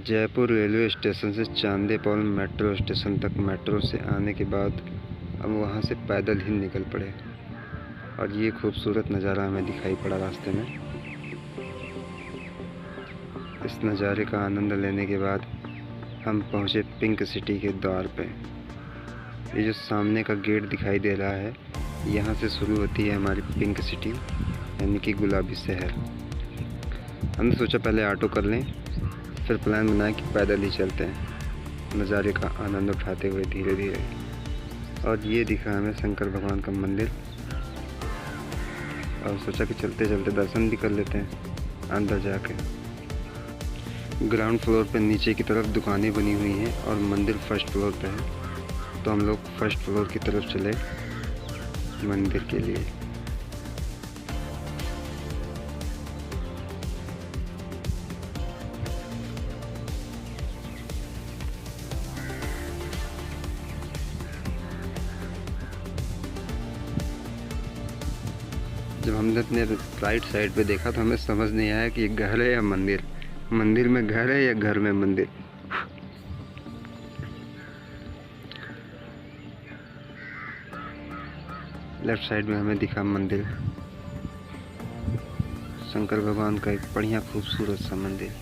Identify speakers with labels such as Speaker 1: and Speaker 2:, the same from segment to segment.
Speaker 1: Jaipur railway station से Chande Paul metro station तक metro से आने के बाद अब वहाँ से पैदल ही निकल पड़े और ये खूबसूरत नज़ारा हमें दिखाई पड़ा रास्ते में। इस नज़ारे का आनंद लेने के बाद हम पहुँचे पिंक सिटी के द्वार पे। ये जो सामने का गेट दिखाई दे रहा है, यहाँ से शुरू होती है हमारी पिंक सिटी यानी कि गुलाबी शहर। हमने सोचा पहले ऑटो कर लें, फिर प्लान बनाया कि पैदल ही चलते हैं नज़ारे का आनंद उठाते हुए धीरे धीरे। और ये दिखा हमें शंकर भगवान का मंदिर और सोचा कि चलते चलते दर्शन भी कर लेते हैं अंदर जाके। ग्राउंड फ्लोर पे नीचे की तरफ दुकानें बनी हुई हैं और मंदिर फर्स्ट फ्लोर पे है, तो हम लोग फर्स्ट फ्लोर की तरफ चले मंदिर के लिए। जब हमने अपने राइट साइड पे देखा तो हमें समझ नहीं आया कि ये घर है या मंदिर, मंदिर में घर है या घर में मंदिर। लेफ्ट साइड में हमें दिखा मंदिर, शंकर भगवान का एक बढ़िया खूबसूरत सा मंदिर।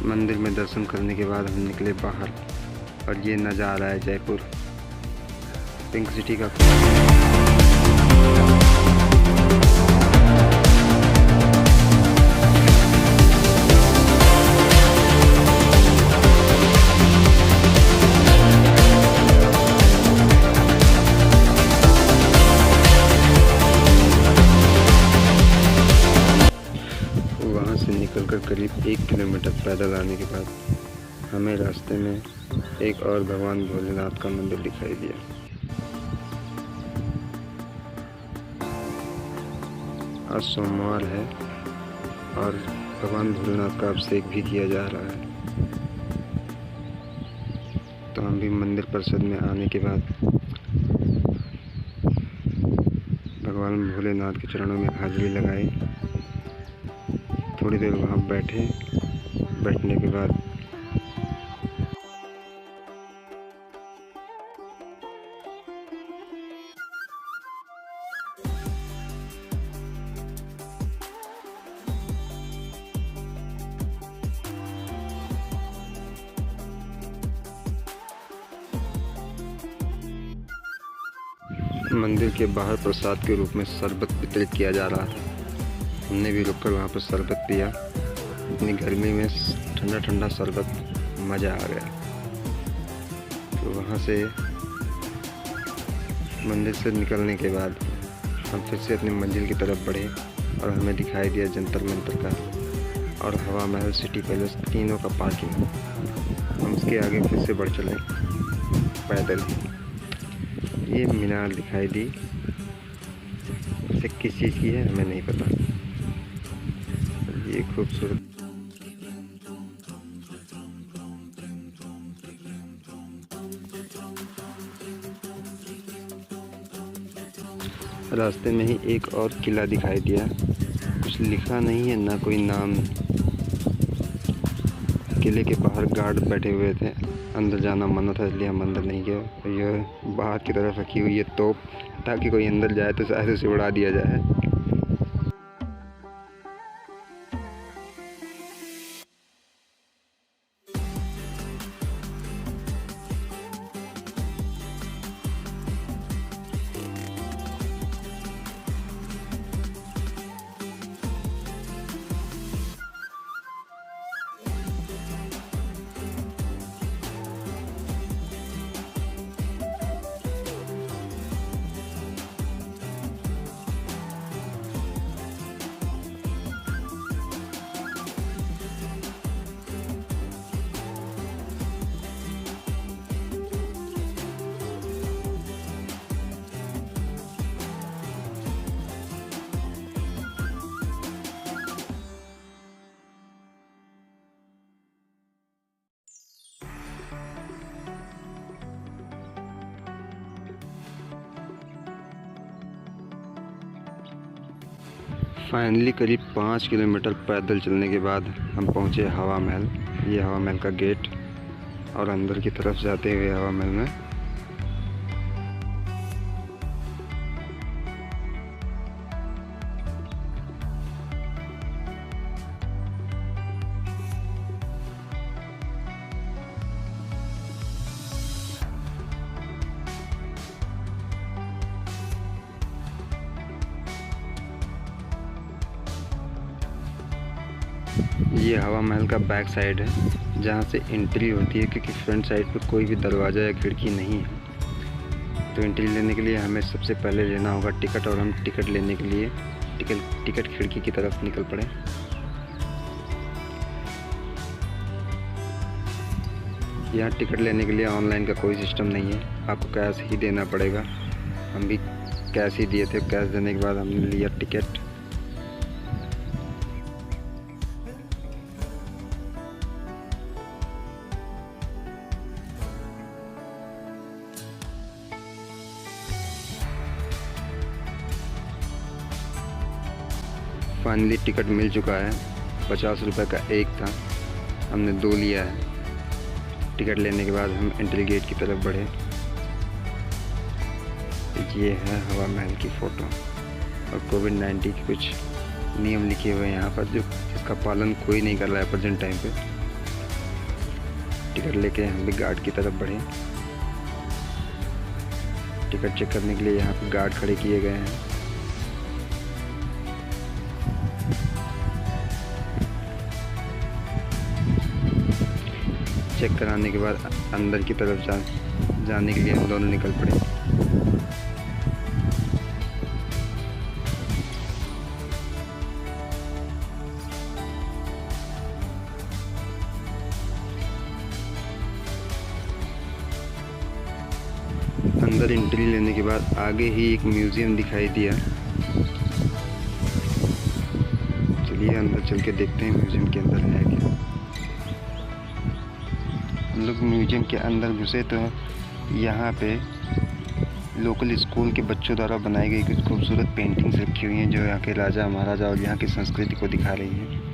Speaker 1: मंदिर में दर्शन करने के बाद हम निकले बाहर और ये नज़ारा है जयपुर पिंक सिटी का। वहाँ से निकलकर करीब 1 किलोमीटर पैदल आने के बाद हमें रास्ते में एक और भगवान भोलेनाथ का मंदिर दिखाई दिया। आज सोमवार है और भगवान भोलेनाथ का अभिषेक भी किया जा रहा है, तो हम भी मंदिर परिसर में आने के बाद भगवान भोलेनाथ के चरणों में हाजिरी लगाई। थोड़ी देर वहाँ बैठे, बैठने के बाद मंदिर के बाहर प्रसाद के रूप में शरबत वितरित किया जा रहा था। हमने भी रुककर वहाँ पर शरबत पिया। इतनी गर्मी में ठंडा ठंडा शरबत, मज़ा आ गया। तो वहाँ से मंदिर से निकलने के बाद हम फिर से अपनी मंजिल की तरफ बढ़े और हमें दिखाई दिया जंतर मंतर का और हवा महल, सिटी पैलेस, तीनों का पार्किंग। हम उसके आगे फिर से बढ़ चले पैदल। ये मीनार दिखाई दी, इसे किस चीज़ की है हमें नहीं पता। ये खूबसूरत रास्ते में ही एक और किला दिखाई दिया। कुछ लिखा नहीं है, ना कोई नाम। किले के बाहर गार्ड बैठे हुए थे, अंदर जाना मना था, इसलिए हम अंदर नहीं गए। यह बाहर की तरफ रखी हुई है तोप, ताकि कोई अंदर जाए तो शायद उसे उड़ा दिया जाए। फाइनली करीब 5 किलोमीटर पैदल चलने के बाद हम पहुँचे हवा महल। ये हवा महल का गेट और अंदर की तरफ जाते हुए हवा महल में ये हवा महल का बैक साइड है जहाँ से एंट्री होती है, क्योंकि फ्रंट साइड पे कोई भी दरवाज़ा या खिड़की नहीं है। तो एंट्री लेने के लिए हमें सबसे पहले लेना होगा टिकट, और हम टिकट लेने के लिए टिकट खिड़की की तरफ निकल पड़े। यहाँ टिकट लेने के लिए ऑनलाइन का कोई सिस्टम नहीं है, आपको कैश ही देना पड़ेगा। हम भी कैश ही दिए थे। कैश देने के बाद हमने लिया टिकट। फाइनली टिकट मिल चुका है। 50 रुपये का एक था, हमने 2 लिया है। टिकट लेने के बाद हम एंट्री गेट की तरफ बढ़े। ये है हवा महल की फ़ोटो और कोविड-19 के कुछ नियम लिखे हुए हैं यहाँ पर, जिसका पालन कोई नहीं कर रहा है प्रेजेंट टाइम पे। टिकट लेके हम भी गार्ड की तरफ बढ़े। टिकट चेक करने के लिए यहाँ पे गार्ड खड़े किए गए हैं। चेक कराने के बाद अंदर की तरफ जाने के लिए हम दोनों निकल पड़े। अंदर एंट्री लेने के बाद आगे ही एक म्यूज़ियम दिखाई दिया। चलिए अंदर चल के देखते हैं म्यूज़ियम के अंदर है क्या। हम लोग म्यूज़ियम के अंदर घुसे तो यहाँ पे लोकल स्कूल के बच्चों द्वारा बनाई गई कुछ खूबसूरत पेंटिंग्स रखी हुई हैं, जो यहाँ के राजा महाराजा और यहाँ की संस्कृति को दिखा रही हैं।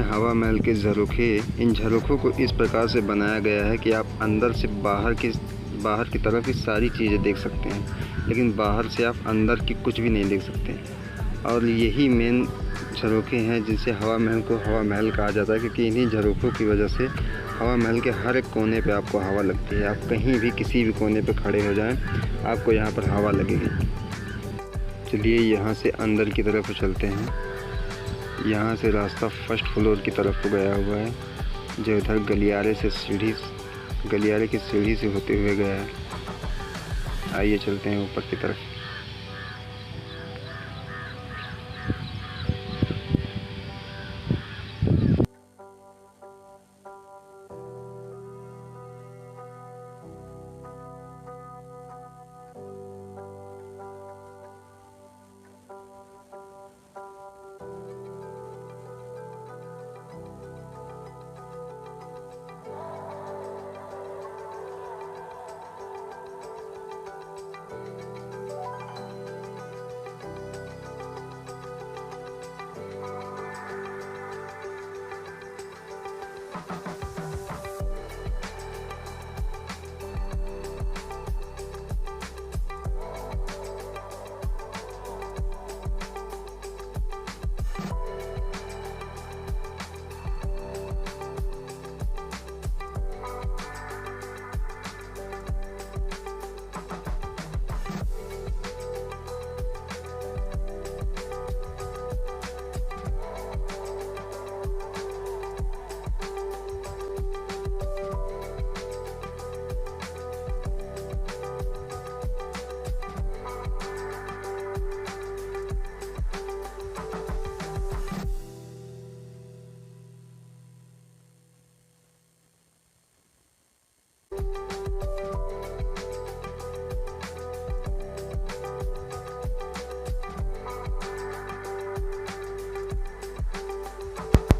Speaker 1: हवा महल के झरोखे। इन झरोखों को इस प्रकार से बनाया गया है कि आप अंदर से बाहर की तरफ की सारी चीज़ें देख सकते हैं, लेकिन बाहर से आप अंदर की कुछ भी नहीं देख सकते। और यही मेन झरोखे हैं जिनसे हवा महल को हवा महल कहा जाता है, क्योंकि इन्हीं झरोखों की वजह से हवा महल के हर एक कोने पे आपको हवा लगती है। आप कहीं भी किसी भी कोने पे खड़े हो जाएं, आपको यहाँ पर हवा लगेगी। चलिए यहाँ से अंदर की तरफ चलते हैं। यहाँ से रास्ता फर्स्ट फ्लोर की तरफ को गया हुआ है, जो इधर गलियारे की सीढ़ी से होते हुए गया है। आइए चलते हैं ऊपर की तरफ।